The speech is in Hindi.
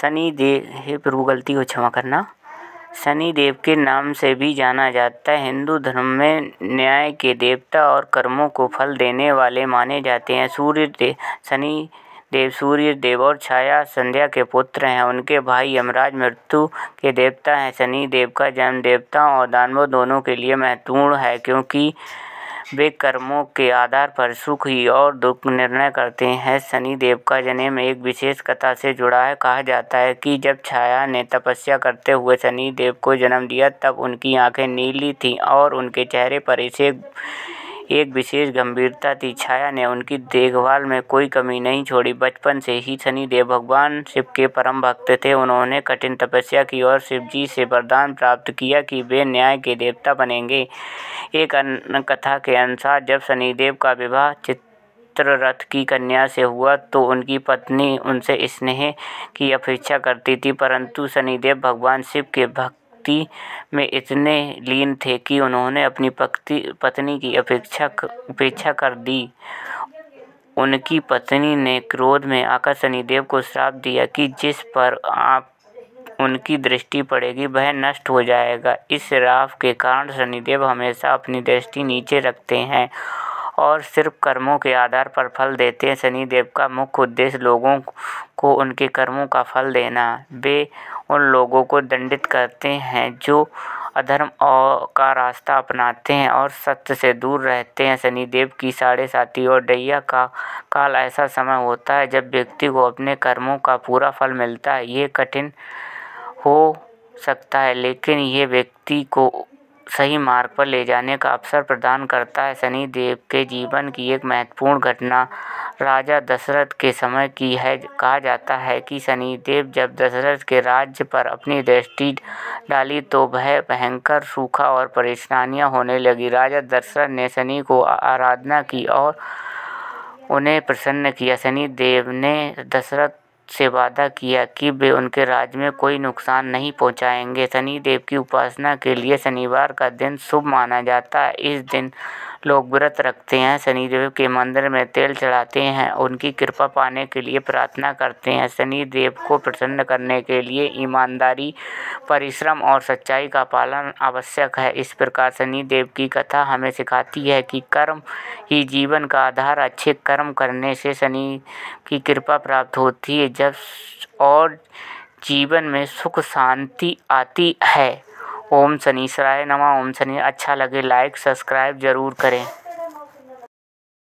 शनिदेव, हे प्रभु गलती को क्षमा करना, शनिदेव के नाम से भी जाना जाता है। हिंदू धर्म में न्याय के देवता और कर्मों को फल देने वाले माने जाते हैं। शनि देव सूर्य देव और छाया संध्या के पुत्र हैं। उनके भाई यमराज मृत्यु के देवता हैं। शनि देव का जन्म देवताओं और दानवों दोनों के लिए महत्वपूर्ण है, क्योंकि वे कर्मों के आधार पर सुख ही और दुख निर्णय करते हैं। शनि देव का जन्म एक विशेष कथा से जुड़ा है। कहा जाता है कि जब छाया ने तपस्या करते हुए शनि देव को जन्म दिया, तब उनकी आंखें नीली थीं और उनके चेहरे पर एक विशेष गंभीरता थी। छाया ने उनकी देखभाल में कोई कमी नहीं छोड़ी। बचपन से ही शनिदेव भगवान शिव के परम भक्त थे। उन्होंने कठिन तपस्या की और शिव जी से वरदान प्राप्त किया कि वे न्याय के देवता बनेंगे। एक अन्य कथा के अनुसार जब शनिदेव का विवाह चित्ररथ की कन्या से हुआ तो उनकी पत्नी उनसे स्नेह की अपेक्षा करती थी, परंतु शनिदेव भगवान शिव के भक्ति में इतने लीन थे कि उन्होंने अपनी पत्नी की उपेक्षा कर दी। उनकी पत्नी ने क्रोध में आकर शनिदेव को श्राप दिया कि जिस पर आप उनकी दृष्टि पड़ेगी वह नष्ट हो जाएगा। इस श्राप के कारण शनिदेव हमेशा अपनी दृष्टि नीचे रखते हैं और सिर्फ कर्मों के आधार पर फल देते हैं। शनिदेव का मुख्य उद्देश्य लोगों को उनके कर्मों का फल देना। वे उन लोगों को दंडित करते हैं जो अधर्म का रास्ता अपनाते हैं और सत्य से दूर रहते हैं। शनिदेव की साढ़े साती और दैया का काल ऐसा समय होता है जब व्यक्ति को अपने कर्मों का पूरा फल मिलता है। ये कठिन हो सकता है, लेकिन ये व्यक्ति को सही मार्ग पर ले जाने का अवसर प्रदान करता है। शनिदेव के जीवन की एक महत्वपूर्ण घटना राजा दशरथ के समय की है। कहा जाता है कि शनिदेव जब दशरथ के राज्य पर अपनी दृष्टि डाली तो वह भयंकर सूखा और परेशानियां होने लगी। राजा दशरथ ने शनि को आराधना की और उन्हें प्रसन्न किया। शनिदेव ने दशरथ से वादा किया कि वे उनके राज्य में कोई नुकसान नहीं पहुंचाएंगे। शनिदेव की उपासना के लिए शनिवार का दिन शुभ माना जाता है। इस दिन लोग व्रत रखते हैं, शनिदेव के मंदिर में तेल चढ़ाते हैं, उनकी कृपा पाने के लिए प्रार्थना करते हैं। शनिदेव को प्रसन्न करने के लिए ईमानदारी, परिश्रम और सच्चाई का पालन आवश्यक है। इस प्रकार शनिदेव की कथा हमें सिखाती है कि कर्म ही जीवन का आधार। अच्छे कर्म करने से शनि की कृपा प्राप्त होती है और जीवन में सुख शांति आती है। ओम शनिश्चराय नमः। ओम शनि। अच्छा लगे लाइक सब्सक्राइब जरूर करें।